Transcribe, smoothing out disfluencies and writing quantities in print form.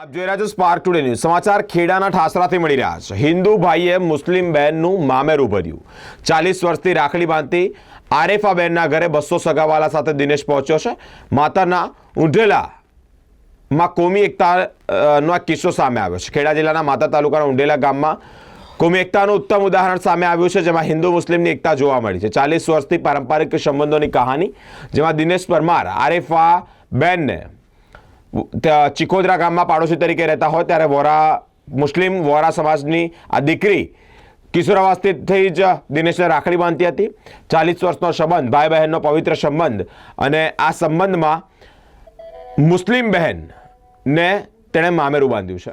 આપ જોઈ રહ્યા છો સ્પાર્ક ટુડે ન્યૂઝ સમાચાર ખેડાના ઠાસરાથી મળી રહ્યા છે। હિન્દુ ભાઈએ મુસ્લિમ બહેનનું મામેરું ભર્યું। 40 વર્ષથી રાખડી બાંધતી આરેફા બહેનના ઘરે 200 સગાવાલા સાથે દિનેશ પહોંચ્યો છે। માતાના ઉંઢેલામાં કોમી એકતાનો કિસ્સો સામે આવ્યો છે। ખેડા જિલ્લાના માતા તાલુકાના ઉંઢેલા ગામમાં કોમી એકતાનું ઉત્તમ ઉદાહરણ સામે આવ્યું છે, જેમાં હિન્દુ મુસ્લિમની એકતા જોવા મળી છે। 40 વર્ષથી પારંપરિક સંબંધોની કહાની, જેમાં દિનેશ પરમાર આરેફા બહેનને ચિકોદરા ગામમાં પાડોશી તરીકે રહેતા હોય ત્યારે મુસ્લિમ વોરા સમાજની આ દીકરી કિશોરાવસ્થાથી જ દિનેશને રાખડી બાંધતી હતી। 40 વર્ષનો સંબંધ, ભાઈ બહેનનો પવિત્ર સંબંધ, અને આ સંબંધમાં મુસ્લિમ બહેનને તેણે મામેરું બાંધ્યું છે।